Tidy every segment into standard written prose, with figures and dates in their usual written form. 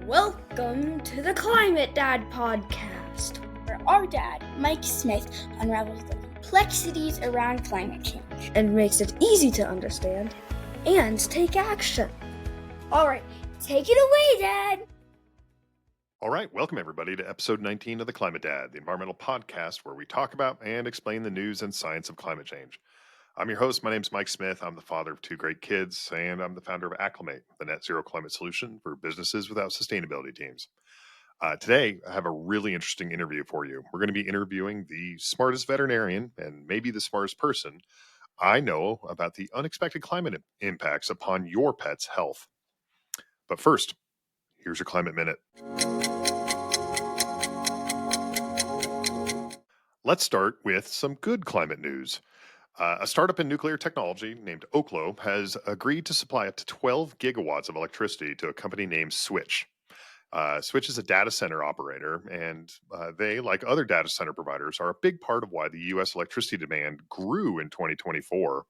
Welcome to the Climate Dad podcast, where our dad, Mike Smith, unravels the complexities around climate change and makes it easy to understand and take action. All right, take it away, Dad. All right, welcome everybody to episode 19 of the Climate Dad, the environmental podcast where we talk about and explain the news and science of climate change. I'm your host. My name's Mike Smith. I'm the father of two great kids, and I'm the founder of Acclimate, the net zero climate solution for businesses without sustainability teams. Today, I have a really interesting interview for you. We're going to be interviewing the smartest veterinarian and maybe the smartest person I know about the unexpected climate impacts upon your pet's health. But first, here's your Climate Minute. Let's start with some good climate news. A startup in nuclear technology named Oklo has agreed to supply up to 12 gigawatts of electricity to a company named Switch. Switch is a data center operator, and they, like other data center providers, are a big part of why the U.S. electricity demand grew in 2024,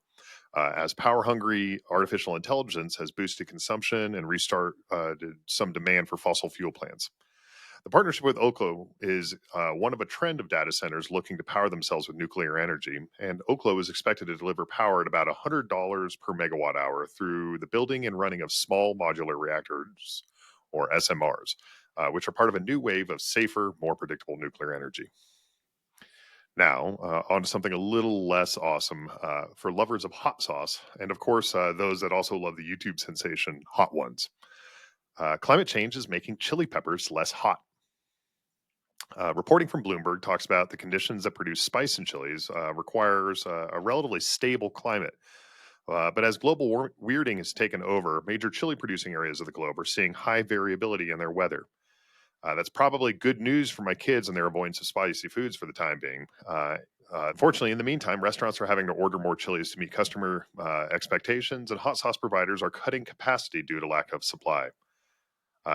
as power-hungry artificial intelligence has boosted consumption and restarted some demand for fossil fuel plants. The partnership with Oklo is one of a trend of data centers looking to power themselves with nuclear energy, and Oklo is expected to deliver power at about $100 per megawatt hour through the building and running of small modular reactors, or SMRs, which are part of a new wave of safer, more predictable nuclear energy. Now, on to something a little less awesome for lovers of hot sauce, and of course, those that also love the YouTube sensation Hot Ones. Climate change is making chili peppers less hot. Reporting from Bloomberg talks about the conditions that produce spice in chilies requires a relatively stable climate. But as global weirding has taken over, major chili producing areas of the globe are seeing high variability in their weather. That's probably good news for my kids and their avoidance of spicy foods for the time being. Unfortunately, in the meantime, restaurants are having to order more chilies to meet customer expectations, and hot sauce providers are cutting capacity due to lack of supply.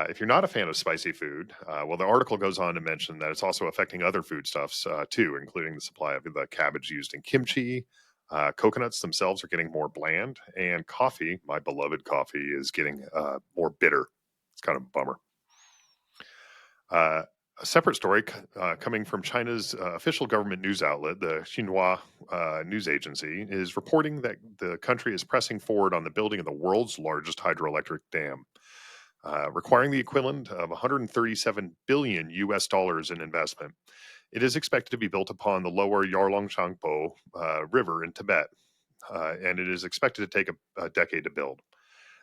If you're not a fan of spicy food, well, the article goes on to mention that it's also affecting other foodstuffs too, including the supply of the cabbage used in kimchi. Coconuts themselves are getting more bland, and coffee, my beloved coffee, is getting more bitter. It's kind of a bummer. A separate story coming from China's official government news outlet, the Xinhua news agency, is reporting that the country is pressing forward on the building of the world's largest hydroelectric dam. Requiring the equivalent of 137 billion US dollars in investment. It is expected to be built upon the lower Yarlong-Changpo River in Tibet, and it is expected to take a decade to build.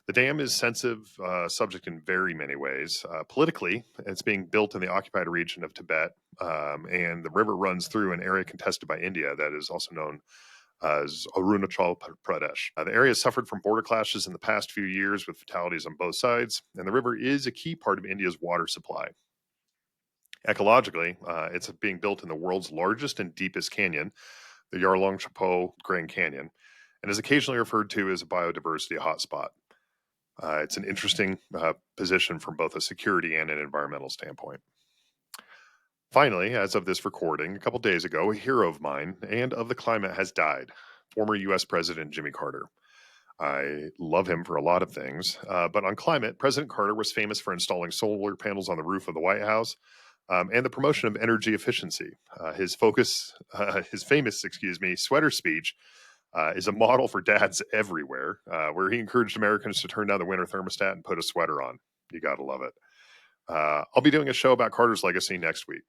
The dam is a sensitive subject in very many ways. Politically, it's being built in the occupied region of Tibet, and the river runs through an area contested by India that is also known as Arunachal Pradesh. The area has suffered from border clashes in the past few years with fatalities on both sides, and the river is a key part of India's water supply. Ecologically, it's being built in the world's largest and deepest canyon, the Yarlong-Changpo Grand Canyon, and is occasionally referred to as a biodiversity hotspot. It's an interesting position from both a security and an environmental standpoint. Finally, as of this recording, a couple days ago, a hero of mine and of the climate has died, former U.S. President Jimmy Carter. I love him for a lot of things, but on climate, President Carter was famous for installing solar panels on the roof of the White House and the promotion of energy efficiency. His famous sweater speech is a model for dads everywhere, where he encouraged Americans to turn down the winter thermostat and put a sweater on. You gotta love it. I'll be doing a show about Carter's legacy next week.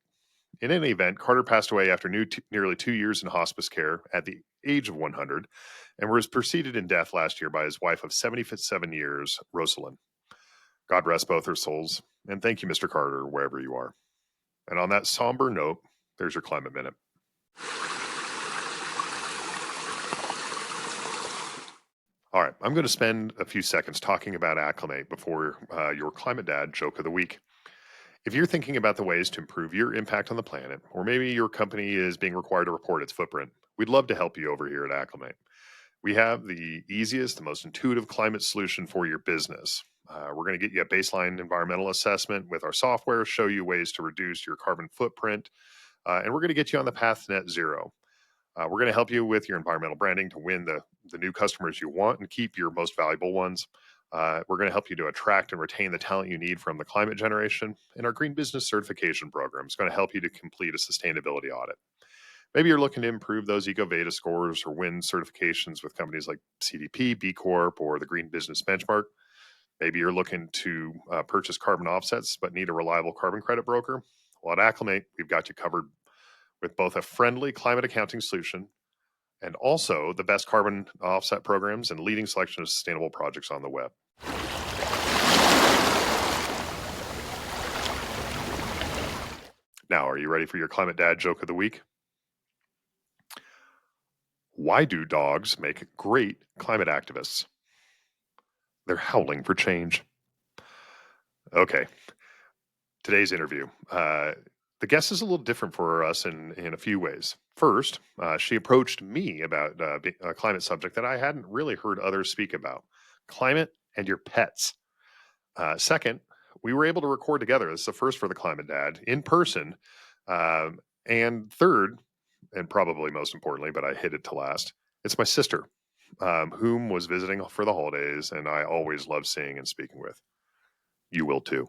In any event, Carter passed away after nearly 2 years in hospice care at the age of 100 and was preceded in death last year by his wife of 77 years, Rosalind. God rest both their souls, and thank you, Mr. Carter, wherever you are. And on that somber note, there's your Climate Minute. All right, I'm going to spend a few seconds talking about Acclimate before your Climate Dad joke of the week. If you're thinking about the ways to improve your impact on the planet, or maybe your company is being required to report its footprint, we'd love to help you over here at Acclimate. We have the easiest, the most intuitive climate solution for your business. We're going to get you a baseline environmental assessment with our software, show you ways to reduce your carbon footprint, and we're going to get you on the path to net zero. We're going to help you with your environmental branding to win the new customers you want and keep your most valuable ones. We're going to help you to attract and retain the talent you need from the climate generation. And our Green Business Certification Program is going to help you to complete a sustainability audit. Maybe you're looking to improve those EcoVeta scores or win certifications with companies like CDP, B Corp, or the Green Business Benchmark. Maybe you're looking to purchase carbon offsets but need a reliable carbon credit broker. Well, at Acclimate, we've got you covered with both a friendly climate accounting solution and also the best carbon offset programs and leading selection of sustainable projects on the web. Now, are you ready for your Climate Dad joke of the week? Why do dogs make great climate activists? They're howling for change. Okay, today's interview. The guest is a little different for us in a few ways. First, she approached me about a climate subject that I hadn't really heard others speak about: climate and your pets. Second, we were able to record together. This is the first for the Climate Dad in person. And third, and probably most importantly, but I hid it to last, it's my sister, whom was visiting for the holidays, and I always love seeing and speaking with. You will too.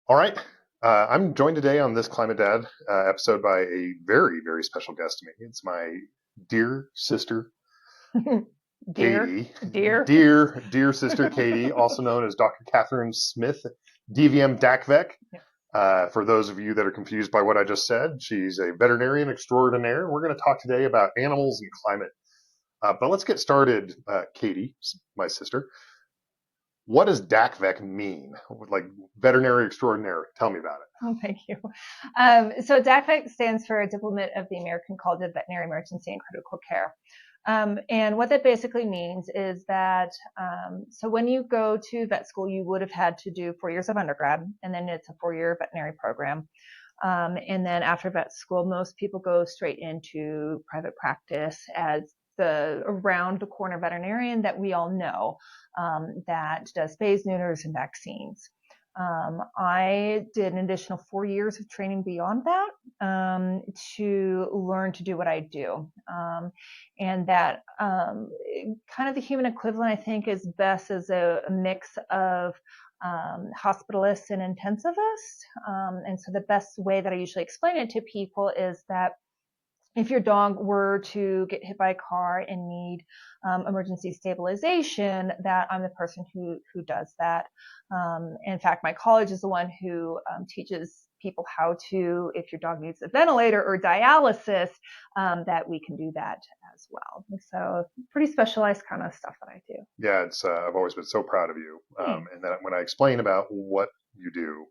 All right. I'm joined today on this Climate Dad episode by a very, very special guest to me. It's my dear sister, Katie. Dear sister Katie, also known as Dr. Katherine Smith, DVM DACVEC. For those of you that are confused by what I just said, she's a veterinarian extraordinaire. We're going to talk today about animals and climate. But let's get started, Katie, my sister. What does DACVEC mean? Like veterinary extraordinaire. Tell me about it. Oh, thank you. So DACVEC stands for Diplomate of the American College of Veterinary Emergency and Critical Care. And what that basically means is that, so when you go to vet school, you would have had to do 4 years of undergrad, and then it's a 4-year veterinary program. And then after vet school, most people go straight into private practice as the around the corner veterinarian that we all know, that does spays, neuters, and vaccines. I did an additional 4 years of training beyond that to learn to do what I do. And that kind of the human equivalent, I think, is best as a mix of hospitalists and intensivists. And so the best way that I usually explain it to people is that if your dog were to get hit by a car and need emergency stabilization, that I'm the person who does that. In fact, my college is the one who teaches people how to, if your dog needs a ventilator or dialysis, that we can do that as well. So pretty specialized kind of stuff that I do. Yeah, it's I've always been so proud of you. And then when I explain about what you do,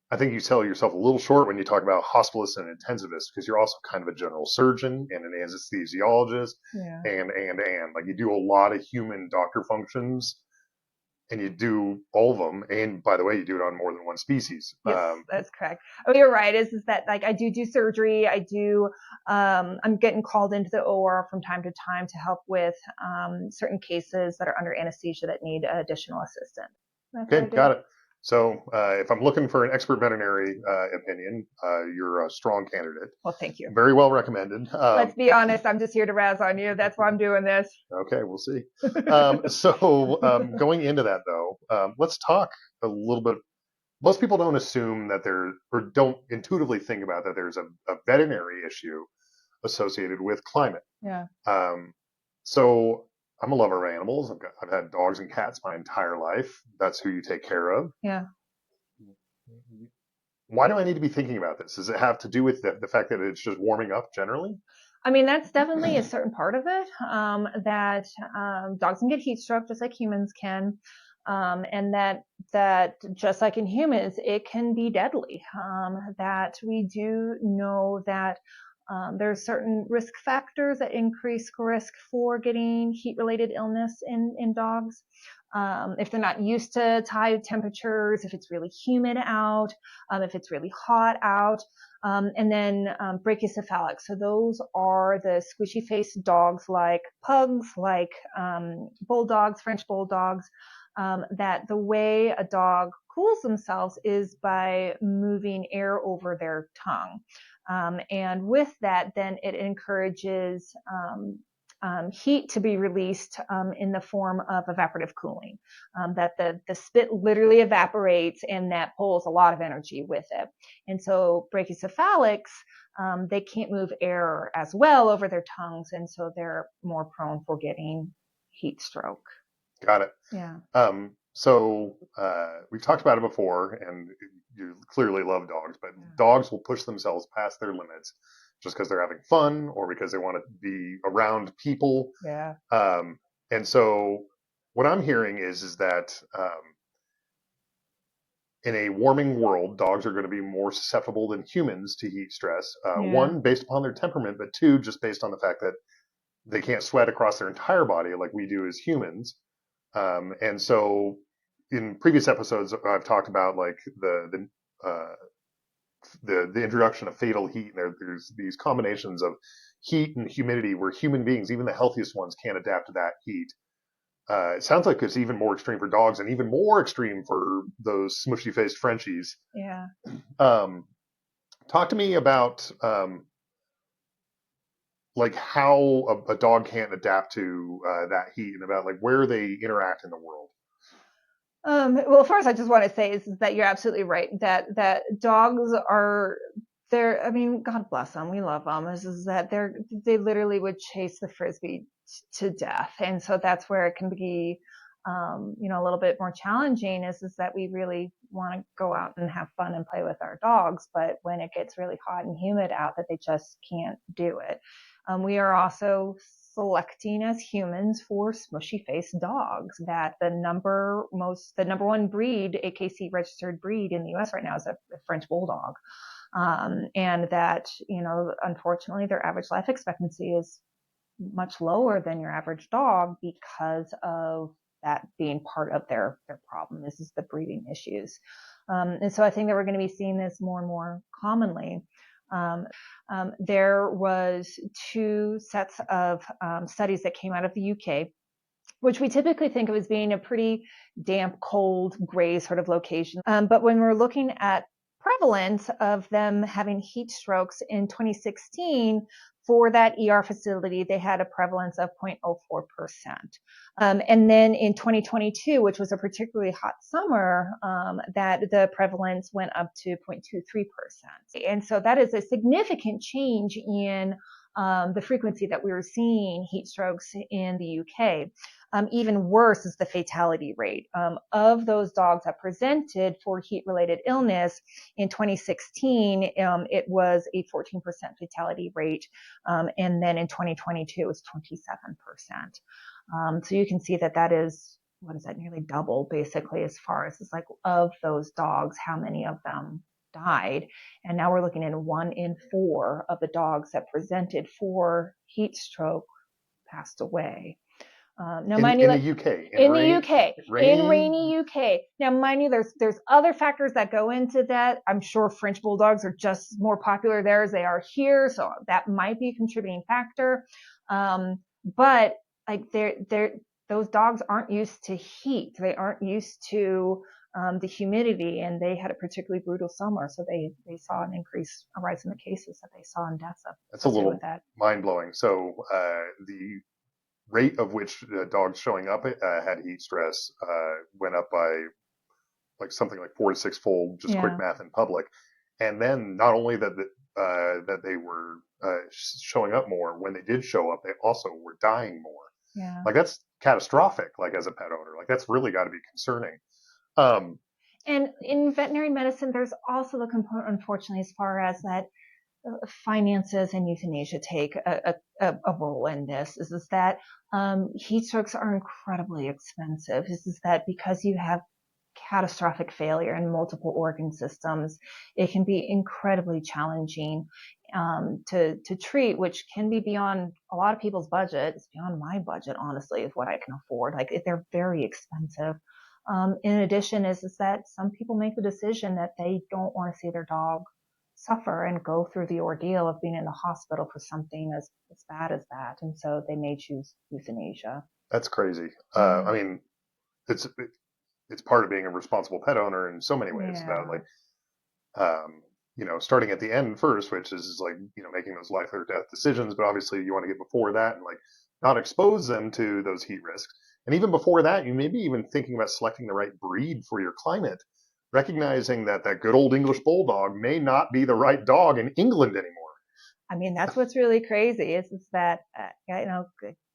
I think you sell yourself a little short when you talk about hospitalists and intensivists, because you're also kind of a general surgeon and an anesthesiologist, and like you do a lot of human doctor functions, and you do all of them. And by the way, you do it on more than one species. Yes, that's correct. Oh, you're right. Is that like I do surgery? I do. I'm getting called into the OR from time to time to help with certain cases that are under anesthesia that need additional assistance. Okay, got it. So if I'm looking for an expert veterinary opinion, you're a strong candidate. Well, thank you. Very well recommended. Let's be honest. I'm just here to razz on you. That's why I'm doing this. Okay, we'll see. Going into that, though, let's talk a little bit. Most people don't assume that or don't intuitively think about that there's a veterinary issue associated with climate. Yeah. So I'm a lover of animals. I've had dogs and cats my entire life. That's who you take care of. Yeah. Why do I need to be thinking about this? Does it have to do with the fact that it's just warming up generally? I mean, that's definitely a certain part of it, that dogs can get heat stroke just like humans can. And that just like in humans, it can be deadly. That we do know that there are certain risk factors that increase risk for getting heat-related illness in dogs. If they're not used to high temperatures, if it's really humid out, if it's really hot out, and then brachycephalic. So those are the squishy-faced dogs like pugs, like bulldogs, French bulldogs, that the way a dog cools themselves is by moving air over their tongue. And with that, then it encourages heat to be released in the form of evaporative cooling, that the spit literally evaporates, and that pulls a lot of energy with it. And so brachycephalics, they can't move air as well over their tongues, and so they're more prone for getting heat stroke. Got it. Yeah. So we've talked about it before, and you clearly love dogs, but dogs will push themselves past their limits just because they're having fun or because they want to be around people. Yeah. And so what I'm hearing is that in a warming world, dogs are going to be more susceptible than humans to heat stress. One, based upon their temperament, but two, just based on the fact that they can't sweat across their entire body like we do as humans. And so in previous episodes, I've talked about like the introduction of fatal heat. And there's these combinations of heat and humidity where human beings, even the healthiest ones, can't adapt to that heat. It sounds like it's even more extreme for dogs and even more extreme for those smushy faced Frenchies. Yeah. Talk to me about like how a dog can't adapt to that heat and about like where they interact in the world. Well, first, I just want to say is that you're absolutely right that dogs are there. I mean, God bless them. We love them. Is that they literally would chase the frisbee to death, and so that's where it can be, a little bit more challenging. Is that we really want to go out and have fun and play with our dogs, but when it gets really hot and humid out, that they just can't do it. We are also selecting as humans for smushy faced dogs, that the number one breed, AKC registered breed in the US right now is a French bulldog. And that, unfortunately their average life expectancy is much lower than your average dog because of that being part of their problem. This is the breeding issues. And so I think that we're going to be seeing this more and more commonly. There was 2 sets of studies that came out of the UK, which we typically think of as being a pretty damp, cold, gray sort of location. But when we're looking at prevalence of them having heat strokes in 2016, for that ER facility, they had a prevalence of 0.04%. And then in 2022, which was a particularly hot summer, that the prevalence went up to 0.23%. And so that is a significant change in the frequency that we were seeing heat strokes in the UK. Even worse is the fatality rate. Of those dogs that presented for heat-related illness in 2016, it was a 14% fatality rate. And then in 2022, it was 27%. So you can see that is, what is that, nearly double basically, as far as it's like of those dogs, how many of them died. And now we're looking at 1 in 4 of the dogs that presented for heat stroke passed away. Now, mind you, in the UK, in rainy UK. Now, mind you, there's other factors that go into that. I'm sure French bulldogs are just more popular there as they are here, so that might be a contributing factor. But like those dogs aren't used to heat. They aren't used to the humidity, and they had a particularly brutal summer, so they saw a rise in the cases that they saw in deaths. That's a little mind blowing. So the rate of which dogs showing up had heat stress went up by like something like 4 to 6 fold, just quick math in public. And then not only that they were showing up more, when they did show up, they also were dying more. Yeah. Like that's catastrophic, like as a pet owner. Like that's really got to be concerning. And in veterinary medicine, there's also the component, unfortunately, as far as that finances and euthanasia take a role in this. Is that heat strokes are incredibly expensive. Is that because you have catastrophic failure in multiple organ systems, it can be incredibly challenging to treat, which can be beyond a lot of people's budget. It's beyond my budget, honestly, of what I can afford. Like they're very expensive. In addition, is that some people make the decision that they don't want to see their dog suffer and go through the ordeal of being in the hospital for something as bad as that, and so they may choose euthanasia. That's crazy. I mean, it's part of being a responsible pet owner in so many ways. About like starting at the end first, which is like, making those life or death decisions. But obviously you want to get before that and like not expose them to those heat risks. And even before that, you may be even thinking about selecting the right breed for your climate, recognizing that that good old English bulldog may not be the right dog in England anymore. I mean, that's what's really crazy is that,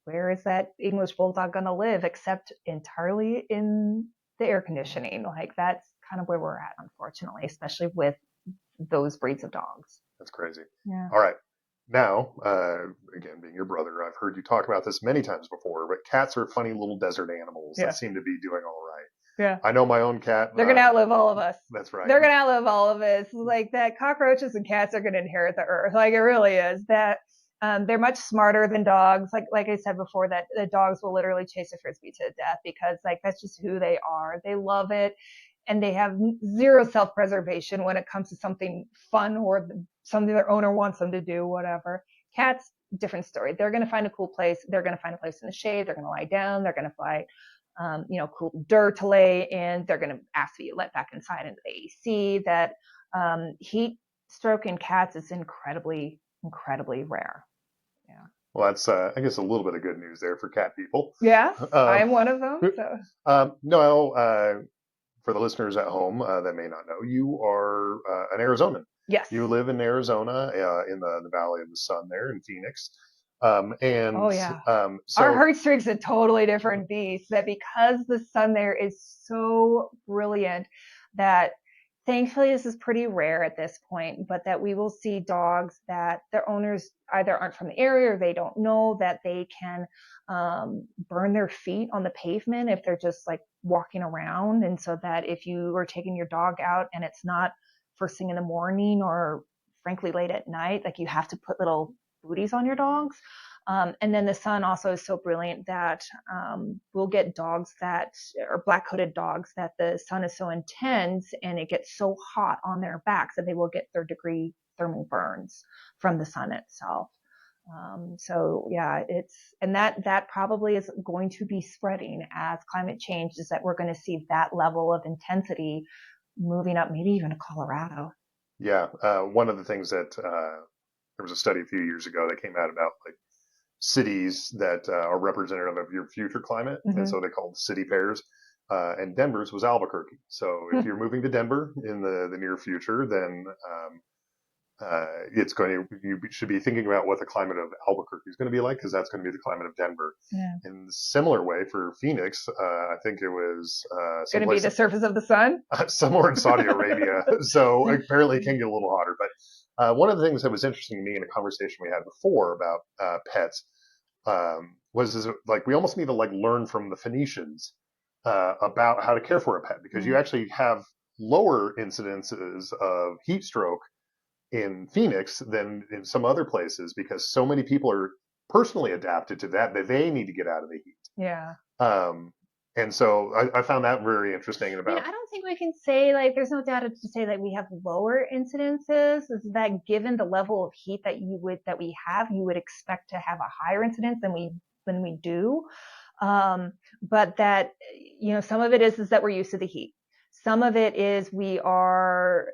where is that English bulldog going to live except entirely in the air conditioning? Like that's kind of where we're at, unfortunately, especially with those breeds of dogs. That's crazy. Yeah. All right. Now, again, being your brother, I've heard you talk about this many times before, but cats are funny little desert animals that seem to be doing all right. Yeah. I know my own cat. They're going to outlive all of us. That's right. They're going to outlive all of us. Like that cockroaches and cats are going to inherit the earth. Like it really is that. They're much smarter than dogs. Like I said before, that the dogs will literally chase a frisbee to death because like that's just who they are. They love it, and they have zero self-preservation when it comes to something fun or something their owner wants them to do. Whatever. Cats, different story. They're going to find a cool place. They're going to find a place in the shade. They're going to lie down. They're going to find cool dirt to lay in. They're going to ask to be let back inside into the AC. That heat stroke in cats is incredibly rare. Yeah. Well, that's, I guess, a little bit of good news there for cat people. Yes, I'm one of them. So. No, for the listeners at home that may not know, you are an Arizonan. Yes. You live in Arizona, in the Valley of the Sun there in Phoenix. So our heartstring's a totally different beast. That because the sun there is so brilliant, that thankfully this is pretty rare at this point, but that we will see dogs that their owners either aren't from the area or they don't know that they can burn their feet on the pavement if they're just like walking around. And so that if you are taking your dog out and it's not first thing in the morning or frankly late at night, like you have to put little booties on your dogs. And then the sun also is so brilliant that we'll get dogs that are black-coated dogs that the sun is so intense and it gets so hot on their backs that they will get third-degree thermal burns from the sun itself. So yeah, that probably is going to be spreading as climate change, is that we're going to see that level of intensity moving up, maybe even to Colorado. Yeah, one of the things that there was a study a few years ago that came out about like cities that are representative of your future climate, and so they called city pairs. And Denver's was Albuquerque. So if you're moving to Denver in the near future, then you should be thinking about what the climate of Albuquerque is going to be like, because that's going to be the climate of Denver. Yeah. In a similar way for Phoenix, I think it was going to be the surface of the sun somewhere in Saudi Arabia. So apparently it can get a little hotter. But one of the things that was interesting to me in a conversation we had before about pets was like we almost need to like learn from the Phoenicians about how to care for a pet, because you actually have lower incidences of heat stroke in Phoenix than in some other places, because so many people are personally adapted to that they need to get out of the heat. Yeah. And so I found that very interesting. About, I don't think we can say like there's no data to say that we have lower incidences. Is that given the level of heat that we have, you would expect to have a higher incidence than we do. But that some of it is that we're used to the heat. Some of it is we are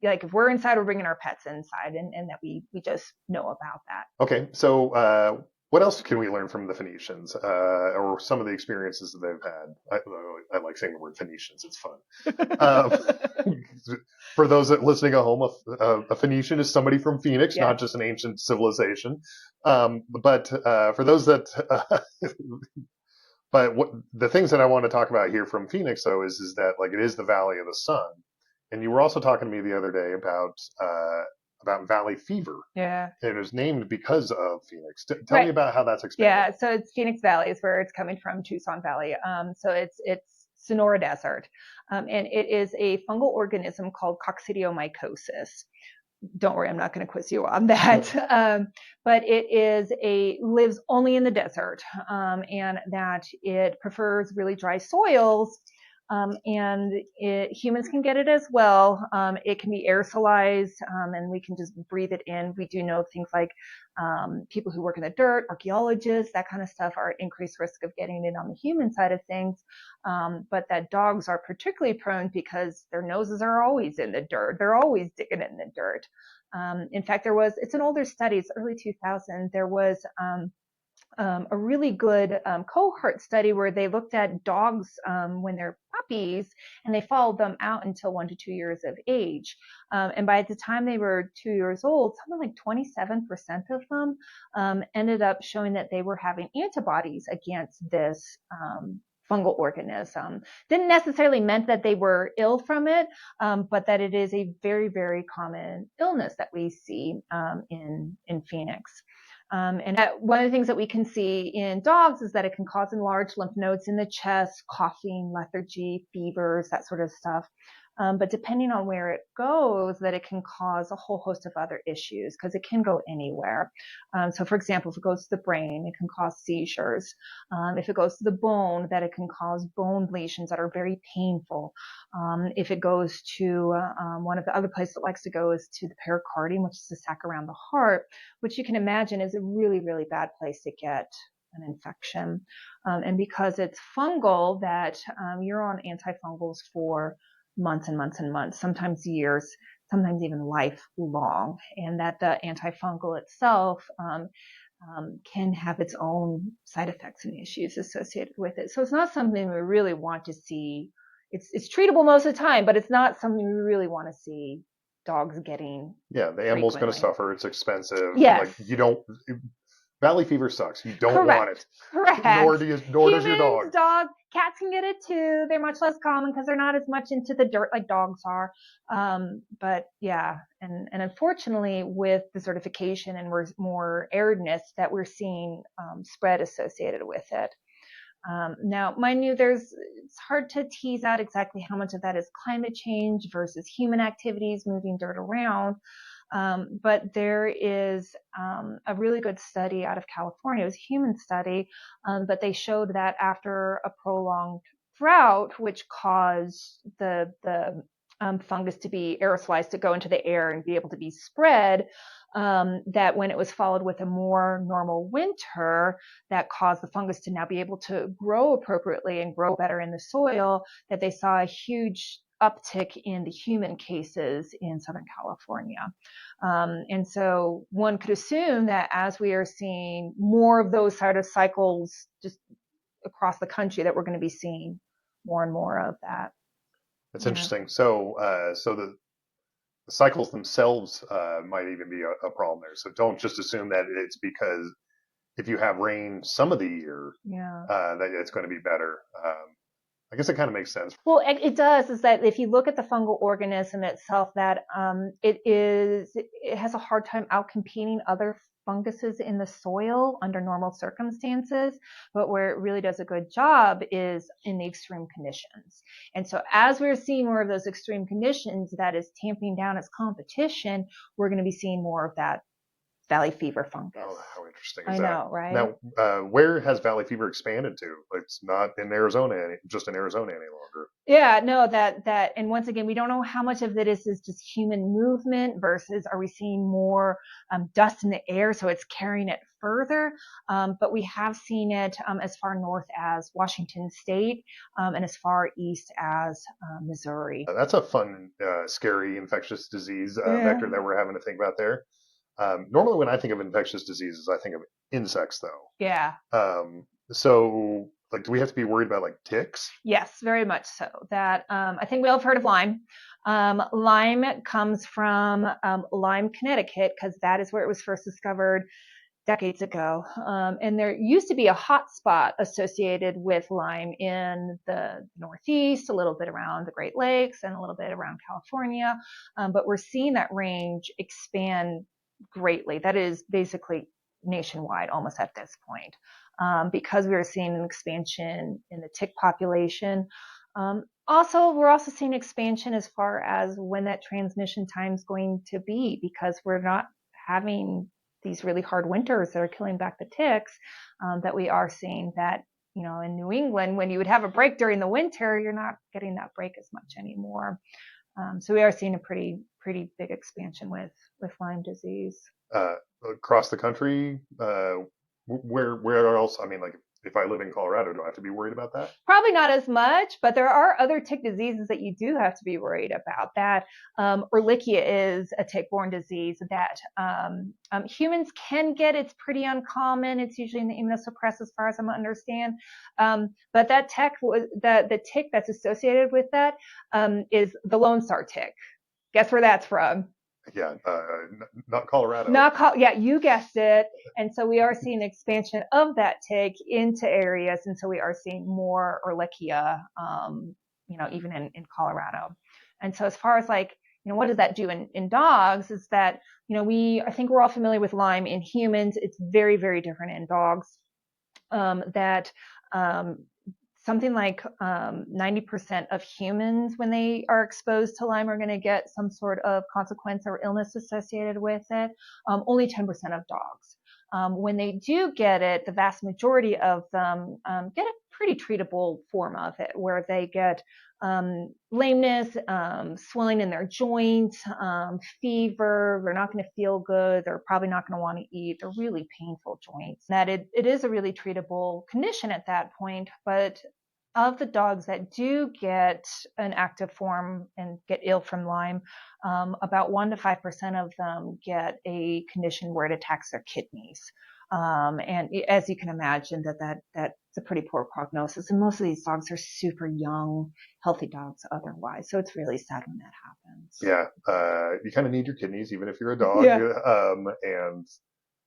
like if we're inside, we're bringing our pets inside, and that we just know about that. Okay, so what else can we learn from the Phoenicians, or some of the experiences that they've had? I like saying the word Phoenicians; it's fun. For those that listening at home, a Phoenician is somebody from Phoenix, not just an ancient civilization. But for those that, the things that I want to talk about here from Phoenix, though, is that like it is the Valley of the Sun. And you were also talking to me the other day about valley fever. Yeah. And it was named because of Phoenix. Tell me about how that's expanded. Yeah, so it's Phoenix Valley is where it's coming from, Tucson Valley. So it's Sonora Desert. And it is a fungal organism called coccidiomycosis. Don't worry, I'm not going to quiz you on that. But it lives only in the desert, and that it prefers really dry soils. And humans can get it as well. It can be aerosolized, and we can just breathe it in. We do know things like people who work in the dirt, archaeologists, that kind of stuff are at increased risk of getting it on the human side of things. But that dogs are particularly prone because their noses are always in the dirt. They're always digging in the dirt. In fact, it's an older study, it's early 2000. There was a really good cohort study where they looked at dogs when they're puppies, and they followed them out until 1 to 2 years of age. And by the time they were 2 years old, something like 27% of them ended up showing that they were having antibodies against this fungal organism. Didn't necessarily meant that they were ill from it, but that it is a very, very common illness that we see in Phoenix. And one of the things that we can see in dogs is that it can cause enlarged lymph nodes in the chest, coughing, lethargy, fevers, that sort of stuff. But depending on where it goes, that it can cause a whole host of other issues because it can go anywhere. So for example, if it goes to the brain, it can cause seizures. If it goes to the bone, that it can cause bone lesions that are very painful. If it goes to one of the other places it likes to go is to the pericardium, which is the sac around the heart, which you can imagine is a really, really bad place to get an infection. And because it's fungal, that you're on antifungals for months and months and months, sometimes years, sometimes even lifelong, and that the antifungal itself can have its own side effects and issues associated with it. So it's not something we really want to see. It's treatable most of the time, but it's not something we really want to see dogs getting. Yeah, the animal's going to frequently. suffer. It's expensive. Yes. Like you don't. Valley fever sucks. You don't Correct. want it. Correct. Nor does your dog. Dogs, cats can get it too. They're much less common because they're not as much into the dirt like dogs are. But yeah, and unfortunately, with the certification and more aridness, that we're seeing spread associated with it. Now, mind you, it's hard to tease out exactly how much of that is climate change versus human activities moving dirt around. But there is a really good study out of California. It was a human study, but they showed that after a prolonged drought, which caused the fungus to be aerosolized, to go into the air and be able to be spread, that when it was followed with a more normal winter that caused the fungus to now be able to grow appropriately and grow better in the soil, that they saw a huge uptick in the human cases in Southern California. And so one could assume that as we are seeing more of those sort of cycles just across the country, that we're going to be seeing more and more of that. That's interesting. So, the cycles themselves might even be a problem there. So don't just assume that it's because if you have rain some of the year, that it's going to be better. I guess it kind of makes sense. Well, it does. Is that if you look at the fungal organism itself, that it has a hard time outcompeting other funguses in the soil under normal circumstances, but where it really does a good job is in the extreme conditions. And so as we're seeing more of those extreme conditions, that is tamping down its competition, we're going to be seeing more of that valley fever fungus. Oh, how interesting is I that? know, right? Now, where has valley fever expanded to? It's not in Arizona, just in Arizona any longer. Yeah, no, that, and once again, we don't know how much of it is just human movement versus are we seeing more dust in the air, so it's carrying it further. But we have seen it as far north as Washington State and as far east as Missouri. That's a fun, scary infectious disease vector that we're having to think about there. Normally, when I think of infectious diseases, I think of insects, though. Yeah. So, like, do we have to be worried about like ticks? Yes, very much so. That I think we all have heard of Lyme. Lyme comes from Lyme, Connecticut, because that is where it was first discovered decades ago. And there used to be a hot spot associated with Lyme in the Northeast, a little bit around the Great Lakes, and a little bit around California. But we're seeing that range expand greatly. That is basically nationwide almost at this point, because we are seeing an expansion in the tick population. We're also seeing expansion as far as when that transmission time is going to be, because we're not having these really hard winters that are killing back the ticks, that we are seeing that in New England, when you would have a break during the winter, you're not getting that break as much anymore. So we are seeing a pretty big expansion with Lyme disease. Across the country, where else? I mean, like if I live in Colorado, do I have to be worried about that? Probably not as much, but there are other tick diseases that you do have to be worried about. That Ehrlichia is a tick-borne disease that humans can get. It's pretty uncommon. It's usually in the immunosuppressed, as far as I understand. But that the tick that's associated with that is the Lone Star tick. Guess where that's from? Yeah, not Colorado. Yeah, you guessed it. And so we are seeing expansion of that tick into areas, and so we are seeing more Ehrlichia, even in Colorado. And so as far as what does that do in dogs? Is that I think we're all familiar with Lyme in humans. It's very, very different in dogs. Something like 90% of humans, when they are exposed to Lyme, are going to get some sort of consequence or illness associated with it. Only 10% of dogs. When they do get it, the vast majority of them get a pretty treatable form of it, where they get lameness, swelling in their joints, fever. They're not going to feel good. They're probably not going to want to eat. They're really painful joints. That it is a really treatable condition at that point. But of the dogs that do get an active form and get ill from Lyme, about 1 to 5% of them get a condition where it attacks their kidneys. And as you can imagine, that's a pretty poor prognosis. And most of these dogs are super young, healthy dogs otherwise. So it's really sad when that happens. Yeah. You kind of need your kidneys, even if you're a dog. Yeah. And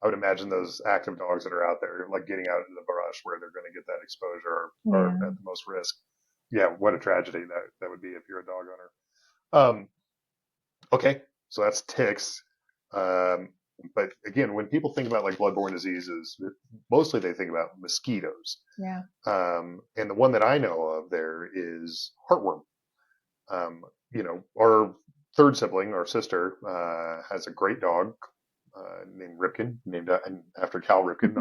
I would imagine those active dogs that are out there, like getting out in the brush where they're going to get that exposure, are at the most risk. Yeah. What a tragedy that would be if you're a dog owner. Okay. So that's ticks. But again, when people think about bloodborne diseases, mostly they think about mosquitoes. Yeah. And the one that I know of there is heartworm. Our third sibling, our sister, has a great dog named Ripken, named after Cal Ripken,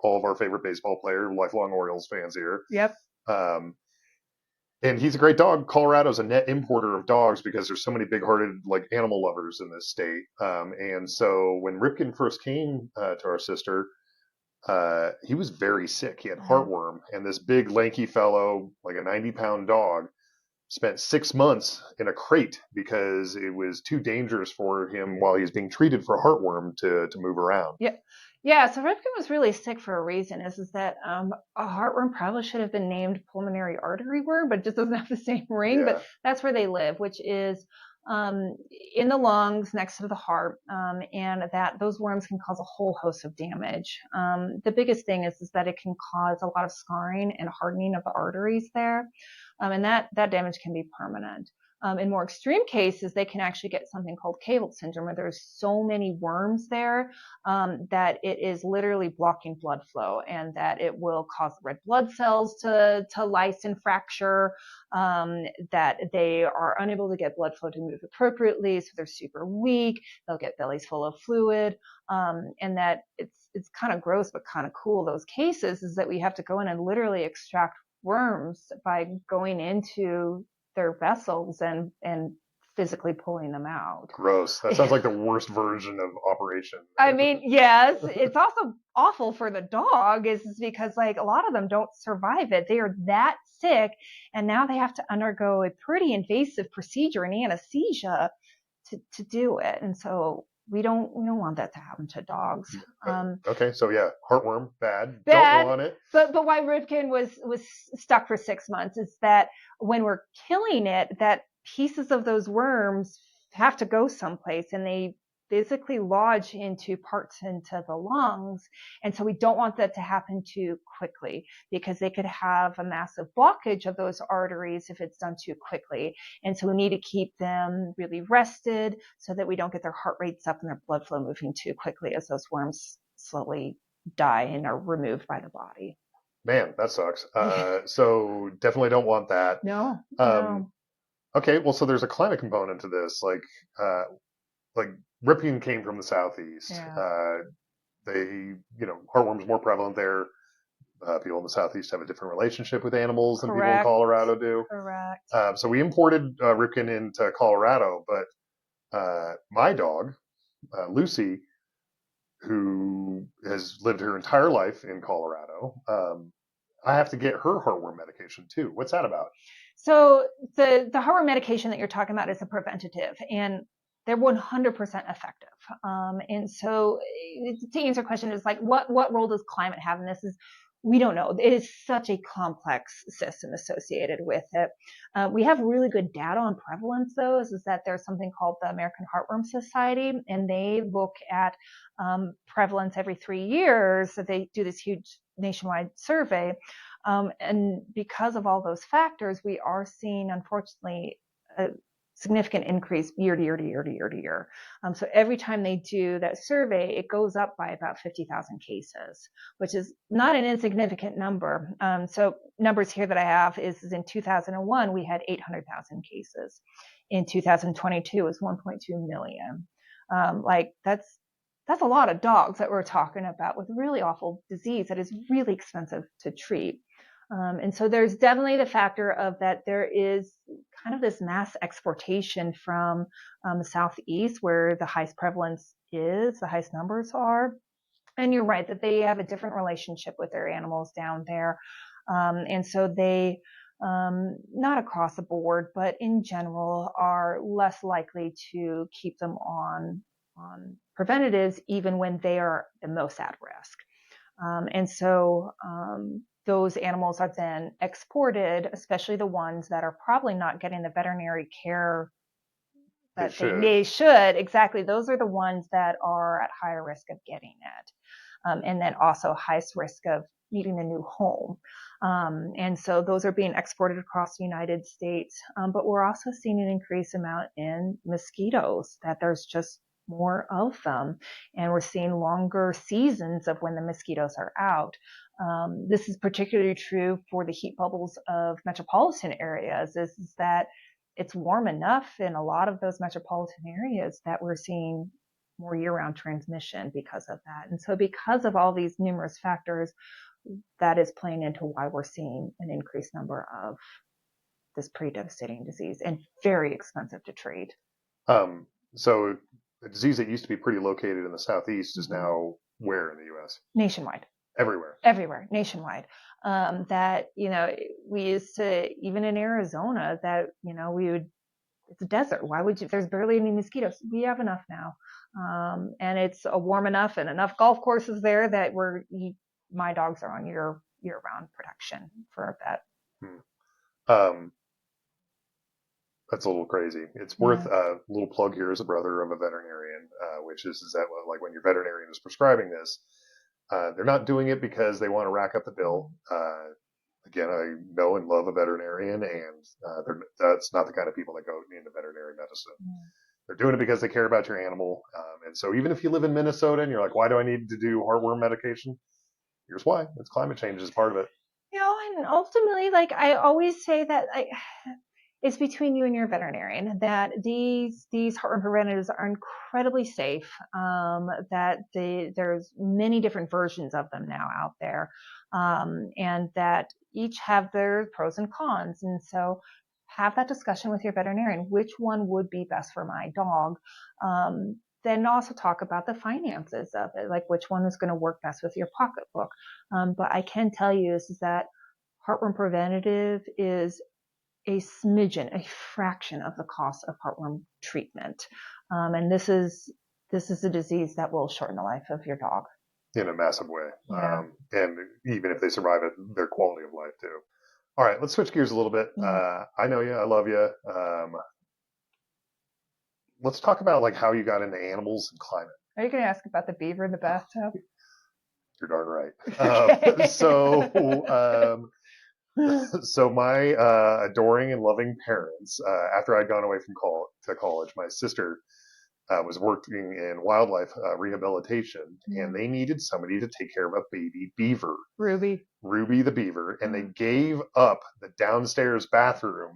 all of our favorite baseball player, lifelong Orioles fans here. Yep. And he's a great dog. Colorado's a net importer of dogs because there's so many big-hearted animal lovers in this state. And so when Ripken first came to our sister, he was very sick. He had heartworm, and this big lanky fellow, like a 90-pound dog, spent 6 months in a crate because it was too dangerous for him while he was being treated for heartworm to move around. Yeah. Yeah, so Ripken was really sick for a reason. Is that a heartworm probably should have been named pulmonary artery worm, but it just doesn't have the same ring. Yeah. But that's where they live, which is in the lungs next to the heart, and that those worms can cause a whole host of damage. The biggest thing is that it can cause a lot of scarring and hardening of the arteries there, and that damage can be permanent. In more extreme cases, they can actually get something called cavult syndrome, where there's so many worms there that it is literally blocking blood flow, and that it will cause red blood cells to lyse and fracture, that they are unable to get blood flow to move appropriately, so they're super weak. They'll get bellies full of fluid, and that it's kind of gross but kind of cool. Those cases is that we have to go in and literally extract worms by going into their vessels and physically pulling them out. Gross. That sounds like the worst version of operation. I mean, yes, it's also awful for the dog is because a lot of them don't survive it. They are that sick, and now they have to undergo a pretty invasive procedure and anesthesia to do it. And so we don't want that to happen to dogs. Okay, so yeah, heartworm, bad. Don't want it. But why Ripken was stuck for 6 months is that when we're killing it, that pieces of those worms have to go someplace, and they physically lodge into parts into the lungs. And so we don't want that to happen too quickly, because they could have a massive blockage of those arteries if it's done too quickly. And so we need to keep them really rested so that we don't get their heart rates up and their blood flow moving too quickly as those worms slowly die and are removed by the body. Man, that sucks. So definitely don't want that. No. Okay, well, so there's a climate component to this. Ripken came from the southeast. Yeah. Heartworm's more prevalent there. People in the Southeast have a different relationship with animals than people in Correct. Colorado do. Correct. So we imported Ripken into Colorado, but my dog, Lucy, who has lived her entire life in Colorado, I have to get her heartworm medication too. What's that about? So the heartworm medication that you're talking about is a preventative, and they're 100% effective. And so to answer your question is like, what role does climate have in this? We don't know. It is such a complex system associated with it. We have really good data on prevalence, though, is that there's something called the American Heartworm Society, and they look at prevalence every 3 years. So they do this huge nationwide survey. And because of all those factors, we are seeing, unfortunately, a significant increase year to year to year to year to year. So every time they do that survey, it goes up by about 50,000 cases, which is not an insignificant number. So numbers here that I have is in 2001, we had 800,000 cases. In 2022, it was 1.2 million. That's a lot of dogs that we're talking about with really awful disease that is really expensive to treat. And so there's definitely the factor of that there is kind of this mass exportation from the Southeast where the highest prevalence is, the highest numbers are. And you're right that they have a different relationship with their animals down there. And so they, not across the board, but in general, are less likely to keep them on preventatives even when they are the most at risk. And so those animals are then exported, especially the ones that are probably not getting the veterinary care that they should. Exactly. Those are the ones that are at higher risk of getting it. And then also highest risk of needing a new home. And so those are being exported across the United States. But we're also seeing an increased amount in mosquitoes, that there's just more of them. And we're seeing longer seasons of when the mosquitoes are out. This is particularly true for the heat bubbles of metropolitan areas, is that it's warm enough in a lot of those metropolitan areas that we're seeing more year-round transmission because of that. And so because of all these numerous factors, that is playing into why we're seeing an increased number of this pretty devastating disease and very expensive to treat. So a disease that used to be pretty located in the Southeast is now where in the U.S.? Nationwide. Everywhere, nationwide. That, we used to, even in Arizona, that, it's a desert. Why would you, there's barely any mosquitoes. We have enough now. And it's warm enough and enough golf courses there that my dogs are on year-round protection for that. That's a little crazy. It's worth a little plug here as a brother of a veterinarian, which is that like when your veterinarian is prescribing this, they're not doing it because they want to rack up the bill. Again, I know and love a veterinarian, and that's not the kind of people that go into veterinary medicine. They're doing it because they care about your animal. And so even if you live in Minnesota and you're like, why do I need to do heartworm medication? Here's why. It's climate change is part of it. And ultimately, like I always say that it's between you and your veterinarian that these heartworm preventatives are incredibly safe, that there's many different versions of them now out there, and that each have their pros and cons. And so have that discussion with your veterinarian. Which one would be best for my dog? Then also talk about the finances of it, like which one is going to work best with your pocketbook. But I can tell you is that heartworm preventative is a smidgen, a fraction of the cost of heartworm treatment. And this is a disease that will shorten the life of your dog. In a massive way. Yeah. And even if they survive it, their quality of life too. All right, let's switch gears a little bit. I know you, I love you. Let's talk about like how you got into animals and climate. Are you going to ask about the beaver in the bathtub? You're darn right. So my adoring and loving parents, after I'd gone away from college, my sister was working in wildlife rehabilitation, and they needed somebody to take care of a baby beaver. Ruby the beaver, and they gave up the downstairs bathroom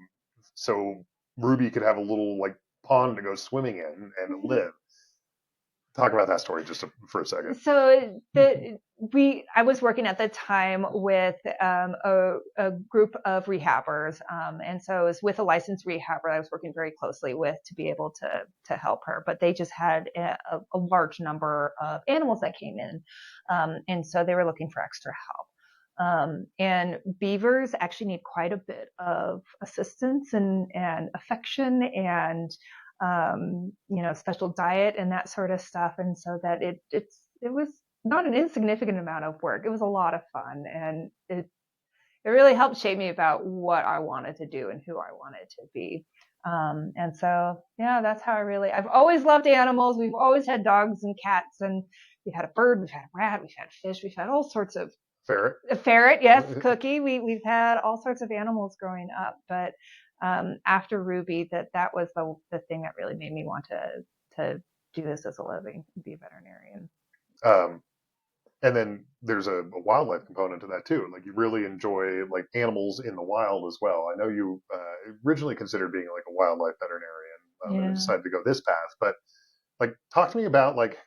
so Ruby could have a little like pond to go swimming in and live. Talk about that story just for a second. So I was working at the time with a group of rehabbers, and so it was with a licensed rehabber I was working very closely with to be able to help her. But they just had a large number of animals that came in, and so they were looking for extra help. And beavers actually need quite a bit of assistance and affection and special diet and that sort of stuff. And so that it was not an insignificant amount of work. It was a lot of fun, and it really helped shape me about what I wanted to do and who I wanted to be. And so, yeah, that's how I've always loved animals. We've always had dogs and cats, and we've had a bird, we've had a rat, we've had fish, we've had all sorts of Ferret. A ferret, yes, Cookie. We've had all sorts of animals growing up, but after Ruby, that was the thing that really made me want to do this as a living, be a veterinarian. And then there's a wildlife component to that too. Like you really enjoy like animals in the wild as well. I know you originally considered being like a wildlife veterinarian and decided to go this path, but like talk to me about like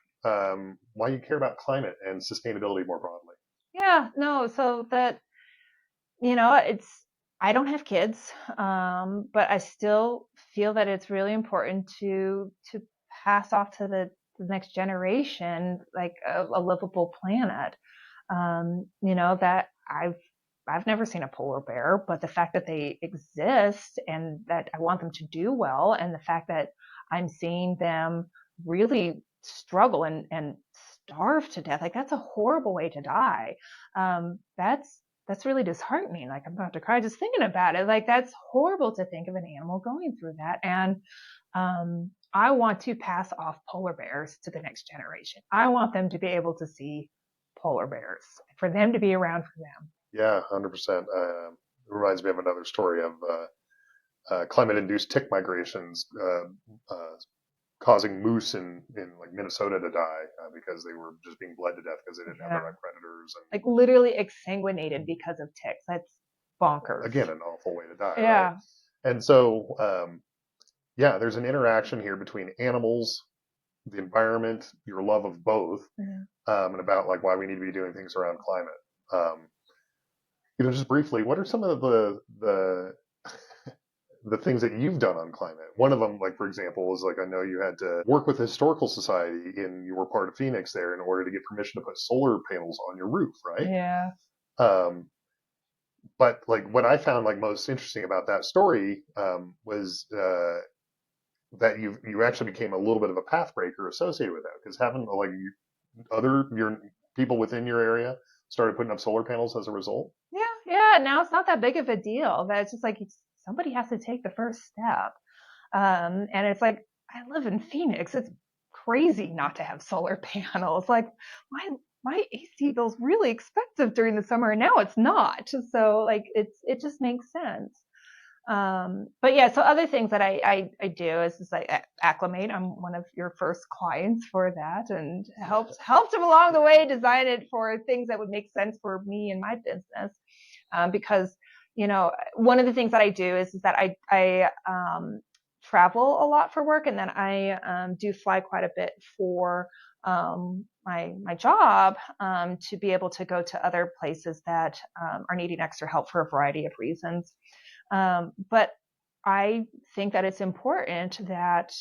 why you care about climate and sustainability more broadly. Yeah, no, so that I don't have kids, but I still feel that it's really important to pass off to the next generation like a livable planet. That I've never seen a polar bear, but the fact that they exist and that I want them to do well, and the fact that I'm seeing them really struggle and starve to death, like that's a horrible way to die. That's really disheartening. Like I'm about to cry just thinking about it. Like that's horrible to think of an animal going through that. And I want to pass off polar bears to the next generation. I want them to be able to see polar bears, for them to be around for them. Yeah, 100%. It reminds me of another story of climate-induced tick migrations causing moose in like Minnesota to die because they were just being bled to death because they didn't have the right predators. And like literally exsanguinated because of ticks. That's bonkers. Again, an awful way to die. Yeah. Right? And so, there's an interaction here between animals, the environment, your love of both, and about like why we need to be doing things around climate. Just briefly, what are some of the things that you've done on climate? One of them, like for example, is like I know you had to work with the historical society in your part of Phoenix there in order to get permission to put solar panels on your roof, right? Yeah. But like what I found like most interesting about that story was that you actually became a little bit of a path breaker associated with that, because having like your people within your area started putting up solar panels as a result. Yeah. Now it's not that big of a deal. That it's just like somebody has to take the first step. And it's like I live in Phoenix. It's crazy not to have solar panels. Like my AC bill's really expensive during the summer, and now it's not. So like it just makes sense. But yeah, so other things that I do is just like acclimate. I'm one of your first clients for that, and helped them along the way, design it for things that would make sense for me and my business. Because one of the things that I do is that I travel a lot for work, and then I do fly quite a bit for my job to be able to go to other places that are needing extra help for a variety of reasons. But I think that it's important that,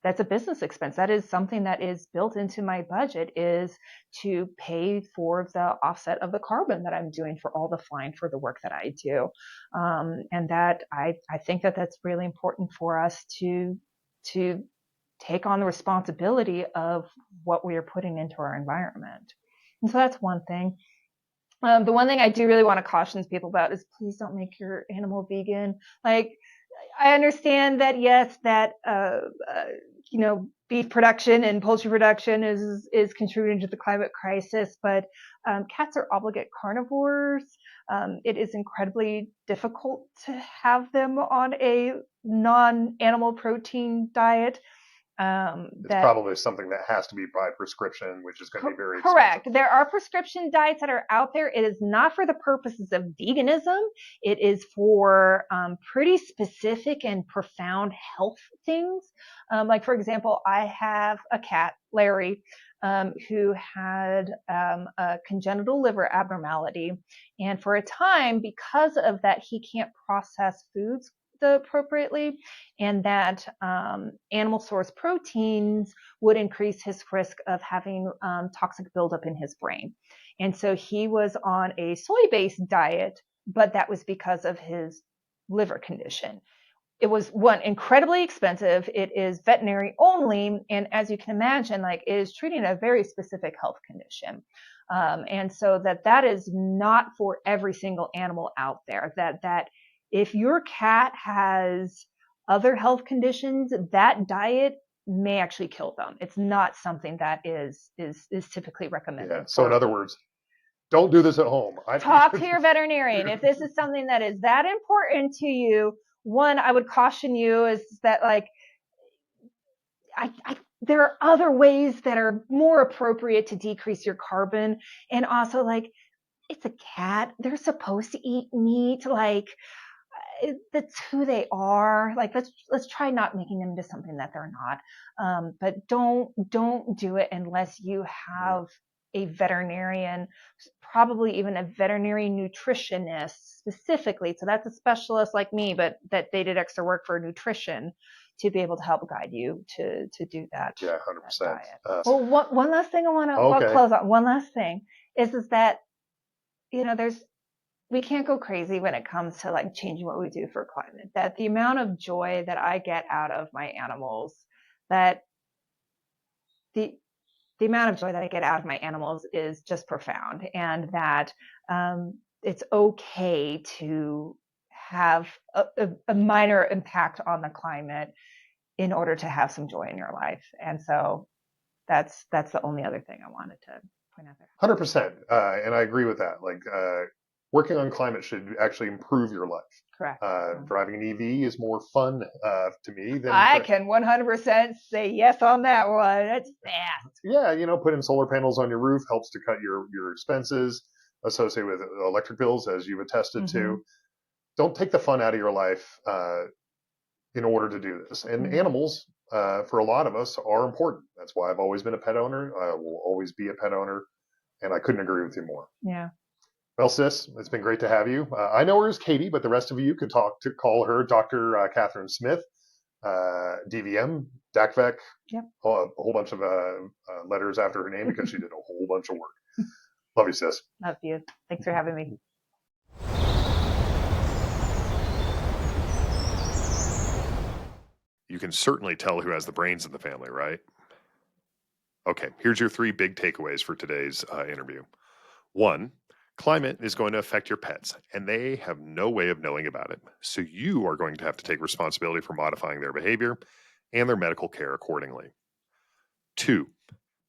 that's a business expense. That is something that is built into my budget, is to pay for the offset of the carbon that I'm doing for all the flying for the work that I do. And that I think that that's really important for us to take on the responsibility of what we are putting into our environment. And so that's one thing. The one thing I do really want to caution people about is please don't make your animal vegan. Like, I understand that, yes, that, beef production and poultry production is contributing to the climate crisis, but cats are obligate carnivores. It is incredibly difficult to have them on a non-animal protein diet. It's probably something that has to be by prescription, which is going to be very correct. expensive. There are prescription diets that are out there. It is not for the purposes of veganism. It is for pretty specific and profound health things. Like, for example, I have a cat, Larry, who had a congenital liver abnormality. And for a time, because of that, he can't process foods appropriately, and that animal source proteins would increase his risk of having toxic buildup in his brain. And so he was on a soy-based diet, but that was because of his liver condition. It was, one, incredibly expensive. It is veterinary only, and as you can imagine, like, it is treating a very specific health condition. And so that is not for every single animal out there. That if your cat has other health conditions, that diet may actually kill them. It's not something that is typically recommended. Yeah. So in other words, don't do this at home. Talk to your veterinarian. If this is something that is that important to you, one, I would caution you is that, like, there are other ways that are more appropriate to decrease your carbon. And also, like, it's a cat. They're supposed to eat meat. Like, that's who they are. Like, let's try not making them into something that they're not. But don't do it unless you have a veterinarian, probably even a veterinary nutritionist specifically. So that's a specialist like me, but that they did extra work for nutrition to be able to help guide you to do that. Yeah, 100%. Well, one last thing I want to close on. One last thing is that, we can't go crazy when it comes to, like, changing what we do for climate. That the amount of joy that I get out of my animals, that the amount of joy that I get out of my animals is just profound, and that it's okay to have a minor impact on the climate in order to have some joy in your life. And so that's the only other thing I wanted to point out there. 100%. And I agree with that. Like, working on climate should actually improve your life. Correct. Driving an EV is more fun to me than I can 100% say yes on that one. That's fast. Yeah, putting solar panels on your roof helps to cut your expenses associated with electric bills, as you've attested to. Don't take the fun out of your life in order to do this. And animals, for a lot of us, are important. That's why I've always been a pet owner. I will always be a pet owner, and I couldn't agree with you more. Yeah. Well, sis, it's been great to have you. I know her as Katie, but the rest of you could call her Dr. Katherine Smith, DVM, DACVEC, yep. A whole bunch of letters after her name because she did a whole bunch of work. Love you, sis. Love you. Thanks for having me. You can certainly tell who has the brains in the family, right? Okay, here's your 3 big takeaways for today's interview. 1, climate is going to affect your pets, and they have no way of knowing about it. So you are going to have to take responsibility for modifying their behavior and their medical care accordingly. 2,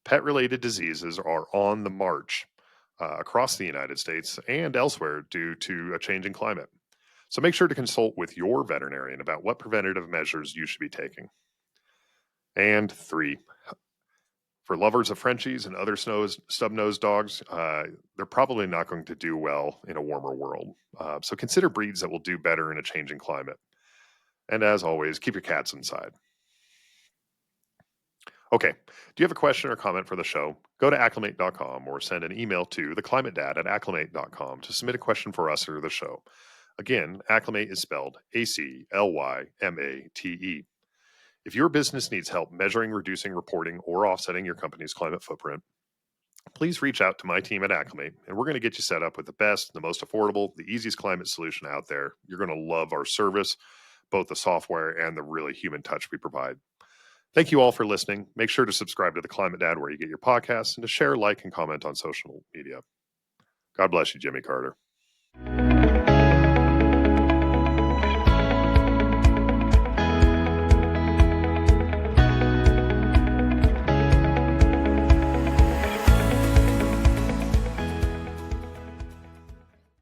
pet-related diseases are on the march across the United States and elsewhere due to a changing climate. So make sure to consult with your veterinarian about what preventative measures you should be taking. And 3, for lovers of Frenchies and other stub-nosed dogs, they're probably not going to do well in a warmer world. So consider breeds that will do better in a changing climate. And as always, keep your cats inside. Okay, do you have a question or comment for the show? Go to acclimate.com or send an email to theclimatedad@acclimate.com to submit a question for us or the show. Again, Acclimate is spelled ACLYMATE. If your business needs help measuring, reducing, reporting, or offsetting your company's climate footprint, please reach out to my team at Acclimate, and we're going to get you set up with the best, the most affordable, the easiest climate solution out there. You're going to love our service, both the software and the really human touch we provide. Thank you all for listening. Make sure to subscribe to The Climate Dad where you get your podcasts and to share, like, and comment on social media. God bless you, Jimmy Carter.